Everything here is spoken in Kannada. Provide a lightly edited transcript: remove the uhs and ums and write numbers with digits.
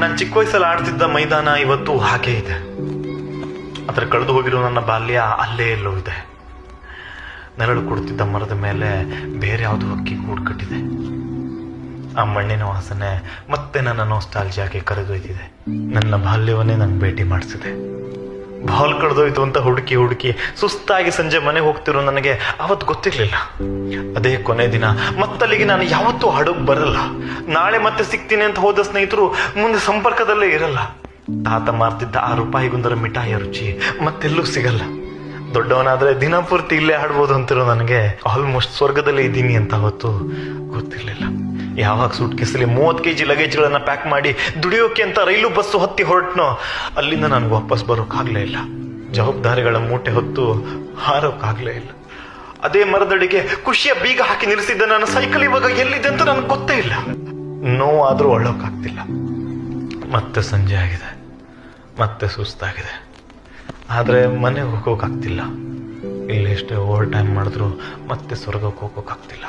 ನಾನು ಚಿಕ್ಕ ವಯಸ್ಸಲ್ಲಿ ಆಡ್ತಿದ್ದ ಮೈದಾನ ಇವತ್ತು ಹಾಗೇ ಇದೆ. ಅದರ ಕಳೆದು ಹೋಗಿರೋ ನನ್ನ ಬಾಲ್ಯ ಅಲ್ಲೇ ಎಲ್ಲೋ ಇದೆ. ನೆರಳು ಕೊಡ್ತಿದ್ದ ಮರದ ಮೇಲೆ ಬೇರೆ ಯಾವುದು ಹಕ್ಕಿ ಗೂಡು ಕಟ್ಟಿದೆ. ಆ ಮಣ್ಣಿನ ವಾಸನೆ ಮತ್ತೆ ನನ್ನ ನಾಸ್ಟಾಲ್ಜಿಯಾಗಿ ಕರೆದೊಯ್ದಿದೆ. ನನ್ನ ಬಾಲ್ಯವನ್ನೇ ನಂಗೆ ಭೇಟಿ ಮಾಡಿಸಿದೆ. ಬಾಲ್ ಕಳೆದೋಯ್ತು ಅಂತ ಹುಡುಕಿ ಸುಸ್ತಾಗಿ ಸಂಜೆ ಮನೆಗೆ ಹೋಗ್ತಿರೋ ನನಗೆ ಅವತ್ತು ಗೊತ್ತಿರ್ಲಿಲ್ಲ. ಅದೇ ಕೊನೆ ದಿನ ಮತ್ತಲ್ಲಿಗೆ ನಾನು ಯಾವತ್ತೂ ಹಾಡೋಕ್ ಬರಲ್ಲ. ನಾಳೆ ಮತ್ತೆ ಸಿಗ್ತೀನಿ ಅಂತ ಹೋದ ಸ್ನೇಹಿತರು ಮುಂದೆ ಸಂಪರ್ಕದಲ್ಲೇ ಇರಲ್ಲ. ತಾತ ಮಾರ್ತಿದ್ದ ₹5 ಮಿಠಾಯಿಯ ರುಚಿ ಮತ್ತೆಲ್ಲೂ ಸಿಗಲ್ಲ. ದೊಡ್ಡವನಾದ್ರೆ ದಿನಪೂರ್ತಿ ಇಲ್ಲೇ ಹಾಡ್ಬೋದು ಅಂತಿರೋ ನನಗೆ ಆಲ್ಮೋಸ್ಟ್ ಸ್ವರ್ಗದಲ್ಲೇ ಇದ್ದೀನಿ ಅಂತ ಅವತ್ತು ಗೊತ್ತಿರ್ಲಿಲ್ಲ. ಯಾವಾಗ ಸೂಟ್ ಕೇಸಲ್ಲಿ 30 kg ಲಗೇಜ್ಗಳನ್ನ ಪ್ಯಾಕ್ ಮಾಡಿ ದುಡಿಯೋಕೆ ಅಂತ ರೈಲು ಬಸ್ಸು ಹತ್ತಿ ಹೊರಟ್ನೋ ಅಲ್ಲಿಂದ ನನಗೆ ವಾಪಸ್ ಬರೋಕ್ಕಾಗ್ಲೇ ಇಲ್ಲ. ಜವಾಬ್ದಾರಿಗಳ ಮೂಟೆ ಹೊತ್ತು ಹಾರೋಕ್ಕಾಗ್ಲೇ ಇಲ್ಲ. ಅದೇ ಮರದಡಿಗೆ ಖುಷಿಯ ಬೀಗ ಹಾಕಿ ನಿಲ್ಲಿಸಿದ್ದ ನನ್ನ ಸೈಕಲ್ ಇವಾಗ ಎಲ್ಲಿದೆ ಅಂತ ನನಗೆ ಗೊತ್ತೇ ಇಲ್ಲ. ನೋವಾದ್ರೂ ಒಳ್ಳೋಕ್ಕಾಗ್ತಿಲ್ಲ. ಮತ್ತೆ ಸಂಜೆ ಆಗಿದೆ, ಮತ್ತೆ ಸುಸ್ತಾಗಿದೆ. ಆದ್ರೆ ಮನೆಗೆ ಹೋಗೋಕ್ಕಾಗ್ತಿಲ್ಲ. ಇಲ್ಲಿ ಎಷ್ಟೇ ಓವರ್ ಟೈಮ್ ಮಾಡಿದ್ರು ಮತ್ತೆ ಸ್ವರ್ಗಕ್ಕೆ ಹೋಗೋಕ್ಕಾಗ್ತಿಲ್ಲ.